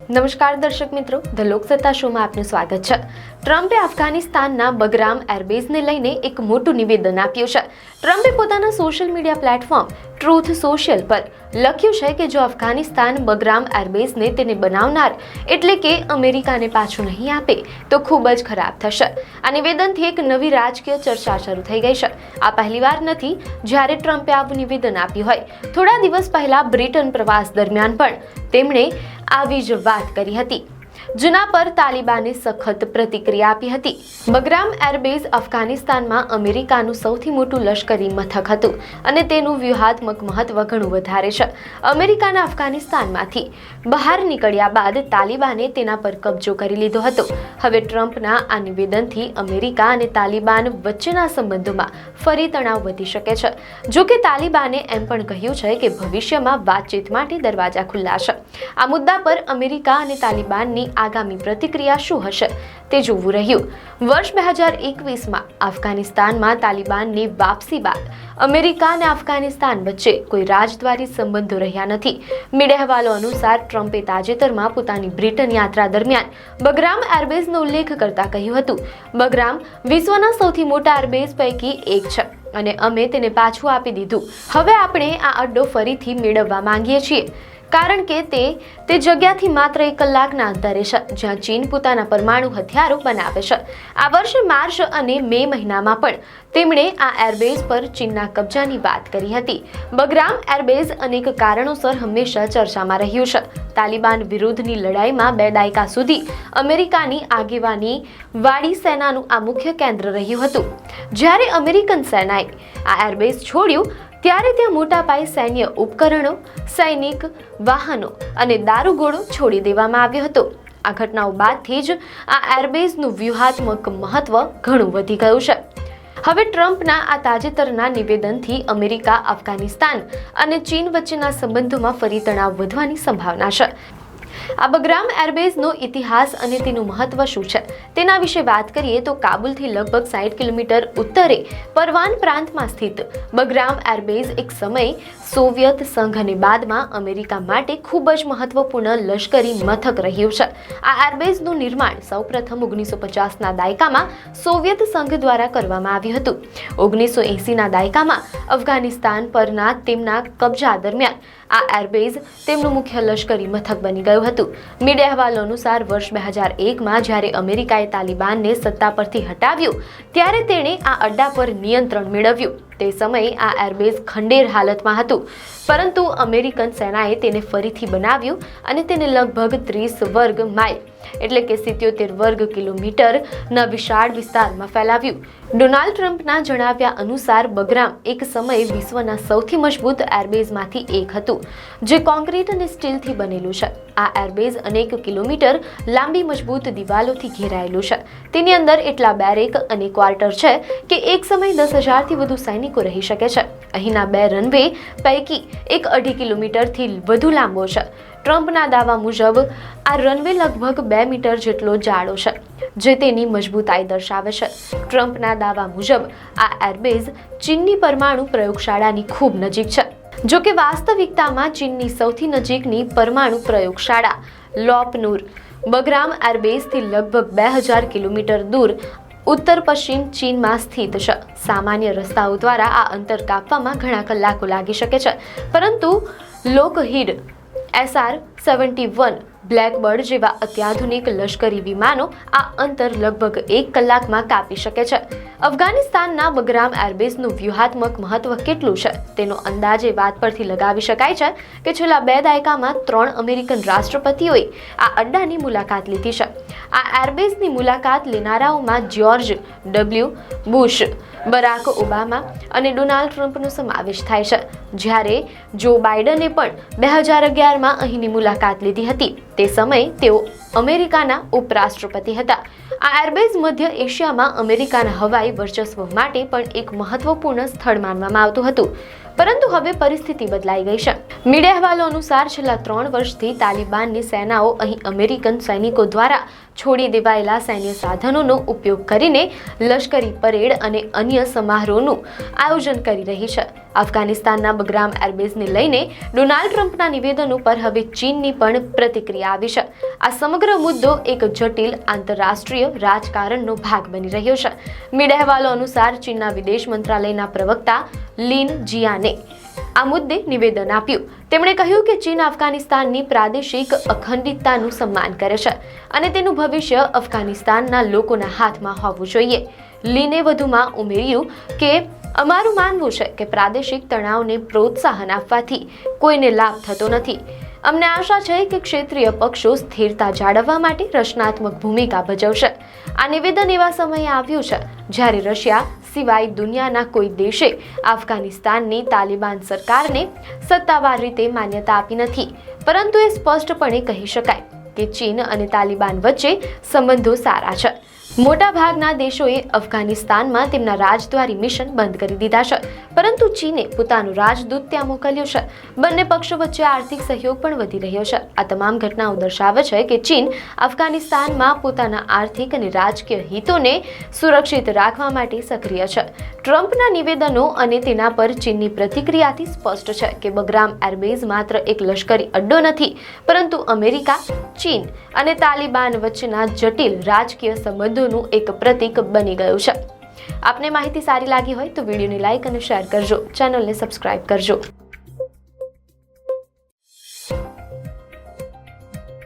નમસ્કાર દર્શક મિત્રો, ધ લોકસત્તા શોમાં આપનું સ્વાગત છે। ટ્રમ્પે અફઘાનિસ્તાનના બગરામ એરબેઝને લઈને એક મોટું નિવેદન આપ્યું છે। ટ્રમ્પે પોતાના social media platform truth social પર લખ્યું છે કે જો અફઘાનિસ્તાન બગરામ એરબેઝને તેને બનાવનાર એટલે કે અમેરિકાને પાછું નહીં આપે તો ખૂબ જ ખરાબ થશે। આ નિવેદનથી એક નવી રાજકીય ચર્ચા શરૂ થઈ ગઈ છે। આ પહેલીવાર નથી જ્યારે ટ્રમ્પે આવું નિવેદન આપ્યું હોય। થોડા દિવસ પહેલા બ્રિટન પ્રવાસ દરમિયાન પણ તેમણે આવી જ વાત કરી હતી, જેના પર તાલિબાને સખત પ્રતિક્રિયા આપી હતી। બગરામ એરબેઝ અફઘાનિસ્તાનમાં અમેરિકાનું સૌથી મોટું લશ્કરી મથક હતું અને તેનું વ્યૂહાત્મક મહત્વ ઘણું વધારે છે। અમેરિકાના અફઘાનિસ્તાનમાંથી બહાર નીકળ્યા બાદ તાલિબાને તેના પર કબજો કરી લીધો હતો। હવે ટ્રમ્પના આ નિવેદનથી અમેરિકા અને તાલિબાન વચ્ચેના સંબંધોમાં ફરી તણાવ વધી શકે છે। જો કે તાલિબાને એમ પણ કહ્યું છે કે ભવિષ્યમાં વાતચીત માટે દરવાજા ખુલ્લા છે। આ મુદ્દા પર અમેરિકા અને તાલિબાનની આગામી પ્રતિક્રિયા શું હશે તે જોવું રહ્યું। વર્ષ 2021માં અફઘાનિસ્તાનમાં તાલિબાનની વાપસી બાદ અમેરિકા અને અફઘાનિસ્તાન વચ્ચે કોઈ રાજદ્વારી સંબંધો રહ્યા નથી। મીડિયા અહેવાલો અનુસાર ટ્રમ્પે તાજેતરમાં પોતાની બ્રિટન યાત્રા દરમિયાન બગરામ એરબેઝનો ઉલ્લેખ કરતા કહ્યું હતું, બગરામ વિશ્વના સૌથી મોટા એરબેઝ પૈકી એક છે અને અમે તેને પાછું આપી દીધું। હવે આપણે આ અડ્ડો ફરીથી મેળવવા માંગીએ છીએ કારણ કે તે જગ્યાથી માત્ર 1 કલાકના અંતરે છે જ્યાં ચીન પોતાના પરમાણુ હથિયારો બનાવે છે। આ વર્ષે માર્ચ અને મે મહિનામાં પણ તેમણે આ એરબેઝ પર ચીનના કબજાની વાત કરી હતી। બગરામ એરબેઝ અનેક કારણોસર હંમેશા ચર્ચામાં રહ્યું છે। તાલિબાન વિરુદ્ધની લડાઈમાં 2 દાયકા સુધી અમેરિકાની આગેવાની વાળી સેનાનું આ મુખ્ય કેન્દ્ર રહ્યું હતું। જ્યારે અમેરિકન સેનાએ આ એરબેઝ છોડ્યું ત્યારે ત્યાં મોટા પાયે સૈન્ય ઉપકરણો, સૈનિક વાહનો અને દારૂગોળો છોડી દેવામાં આવ્યો હતો। આ ઘટનાઓ બાદથી જ આ એરબેઝનું વ્યૂહાત્મક મહત્વ ઘણું વધી ગયું છે। હવે ટ્રમ્પના આ તાજેતરના નિવેદનથી અમેરિકા, અફઘાનિસ્તાન અને ચીન વચ્ચેના સંબંધોમાં ફરી તણાવ વધવાની સંભાવના છે। આ બગરામ એરબેઝનો ઇતિહાસ અને તેનું મહત્વ શું છે તેના વિશે વાત કરીએ તો કાબુલથી લગભગ 60 કિલોમીટર ઉત્તરે પરવાન પ્રાંતમાં સ્થિત બગરામ એરબેઝ એક સમયે સોવિયત સંઘ અને બાદમાં અમેરિકા માટે ખૂબ જ મહત્વપૂર્ણ લશ્કરી મથક રહ્યું છે। આ એરબેઝનું નિર્માણ સૌપ્રથમ 1950ના દાયકામાં સોવિયત સંઘ દ્વારા કરવામાં આવ્યું હતું। 1980ના દાયકામાં અફઘાનિસ્તાન પરના તેમના કબજા દરમિયાન આ એરબેઝ તેમનું મુખ્ય લશ્કરી મથક બની ગયું હતું। મીડિયા અહેવાલો અનુસાર વર્ષ 2001માં જ્યારે અમેરિકાએ તાલિબાનને સત્તા પરથી હટાવ્યું ત્યારે તેણે આ અડ્ડા પર નિયંત્રણ મેળવ્યું। તે સમયે આ એરબેઝ ખંડેર હાલતમાં હતું, પરંતુ અમેરિકન સેનાએ તેને ફરીથી બનાવ્યું અને તેને લગભગ 30 વર્ગ માઇલ એટલે કે 77 વર્ગ કિલોમીટરના વિશાળ વિસ્તારમાં ફેલાવ્યું। ડોનાલ્ડ ટ્રમ્પના જણાવ્યા અનુસાર બગરામ એક સમયે વિશ્વના સૌથી મજબૂત એરબેઝમાંથી એક હતું, જે કોન્ક્રીટ અને સ્ટીલથી બનેલું છે। આ એરબેઝ અનેક કિલોમીટર લાંબી મજબૂત દિવાલોથી ઘેરાયેલું છે। તેની અંદર એટલા બેરેક અને ક્વાર્ટર છે કે એક સમયે 10,000થી વધુ સૈનિકો રહી શકે છે। અહીંના 2 રનવે પૈકી એક 2.5 કિલોમીટરથી વધુ લાંબો છે। ટ્રમ્પના દાવા મુજબ આ રનવે લગભગ 2 મીટર જેટલો જાડો છે, જે તેની મજબૂતાઈ દર્શાવે છે। ટ્રમ્પના દાવા મુજબ આ એરબેઝ ચીનની પરમાણુ પ્રયોગશાળાની ખૂબ નજીક છે। જો કે વાસ્તવિકતામાં ચીનની સૌથી નજીકની પરમાણુ પ્રયોગશાળા લોપનુર બગરામ એરબેઝથી લગભગ 2000 કિલોમીટર દૂર ઉત્તર પશ્ચિમ ચીનમાં સ્થિત છે। સામાન્ય રસ્તાઓ દ્વારા આ અંતર કાપવામાં ઘણા કલાકો લાગી શકે છે, પરંતુ લોકહીડ SR-71 બ્લેકબર્ડ જેવા અત્યાધુનિક લશ્કરી વિમાનો આ અંતર લગભગ 1 કલાકમાં કાપી શકે છે। અફઘાનિસ્તાનના બગરામ એરબેઝનું વ્યૂહાત્મક મહત્વ કેટલું છે તેનો અંદાજ એ વાત પરથી લગાવી શકાય છે કે છેલ્લા 2 દાયકામાં 3 અમેરિકન રાષ્ટ્રપતિઓએ આ અડ્ડાની મુલાકાત લીધી છે। આ એરબેઝની મુલાકાત લેનારાઓમાં George W Bush, Barack Obama અને ડોનાલ્ડ ટ્રમ્પનો સમાવેશ થાય છે, જ્યારે જો બાઇડને પણ 2011માં અહીંની મુલાકાત લીધી હતી। તે સમયે તેઓ અમેરિકાના ઉપરાષ્ટ્રપતિ હતા। આ એરબેઝ મધ્ય એશિયામાં અમેરિકાના હવાઈ વર્ચસ્વ માટે પણ એક મહત્વપૂર્ણ સ્થળ માનવામાં આવતું હતું, પરંતુ હવે પરિસ્થિતિ બદલાઈ ગઈ છે। મીડિયા અહેવાલો અનુસાર છેલ્લા 3 વર્ષથી તાલિબાનની સેનાઓ અહીં અમેરિકન સૈનિકો દ્વારા છોડી દેવાયેલા સૈન્ય સાધનોનો ઉપયોગ કરીને લશ્કરી પરેડ અને અન્ય સમારોહનું આયોજન કરી રહી છે। અફઘાનિસ્તાનના બગરામ એરબેઝને લઈને ડોનાલ્ડ ટ્રમ્પના નિવેદનો પર હવે ચીનની પણ પ્રતિક્રિયા આવી છે. આ સમગ્ર મુદ્દો એક જટિલ આંતરરાષ્ટ્રીય રાજકારણનો ભાગ બની રહ્યો છે. મીડિયા અહેવાલો અનુસાર ચીનના વિદેશ મંત્રાલયના પ્રવક્તા લિન જિયાને આ મુદ્દે નિવેદન આપ્યું. તેમણે કહ્યું કે ચીન અફઘાનિસ્તાનની પ્રાદેશિક અખંડિતતાનું સન્માન કરે છે અને તેનું ભવિષ્ય અફઘાનિસ્તાનના લોકોના હાથમાં હોવું જોઈએ. લીને વધુમાં ઉમેર્યું કે અમારું માનવું છે કે પ્રાદેશિક તણાવને પ્રોત્સાહન આપવાથી કોઈને લાભ થતો નથી. અમને આશા છે કે ક્ષેત્રીય પક્ષો સ્થિરતા જાળવવા માટે રચનાત્મક ભૂમિકા ભજવશે. આ નિવેદન એવા સમયે આવ્યું છે જ્યારે રશિયા સિવાય દુનિયાના કોઈ દેશે અફઘાનિસ્તાનની તાલિબાન સરકારને સત્તાવાર રીતે માન્યતા આપી નથી, પરંતુ એ સ્પષ્ટપણે કહી શકાય કે ચીન અને તાલિબાન વચ્ચે સંબંધો સારા છે. મોટાભાગના દેશોએ અફઘાનિસ્તાનમાં તેમના રાજદ્વારી મિશન બંધ કરી દીધા છે, પરંતુ ચીને પોતાનું રાજદૂત ત્યાં મોકલ્યો છે. બંને પક્ષો વચ્ચે આર્થિક સહયોગ પણ વધી રહ્યો છે. આ તમામ ઘટનાઓ દર્શાવે છે કે ચીન અફઘાનિસ્તાનમાં પોતાના આર્થિક અને રાજકીય હિતોને સુરક્ષિત રાખવા માટે સક્રિય છે. ટ્રમ્પના નિવેદનો અને તેના પર ચીનની પ્રતિક્રિયાથી સ્પષ્ટ છે કે બગરામ એરબેઝ માત્ર એક લશ્કરી અડ્ડો નથી, પરંતુ અમેરિકા, ચીન અને તાલિબાન વચ્ચેના જટિલ રાજકીય સંબંધોનું એક પ્રતીક બની ગયું છે. આપને માહિતી સારી લાગી હોય તો વિડીયોને લાઇક અને શેર કરજો, ચેનલને સબસ્ક્રાઇબ કરજો.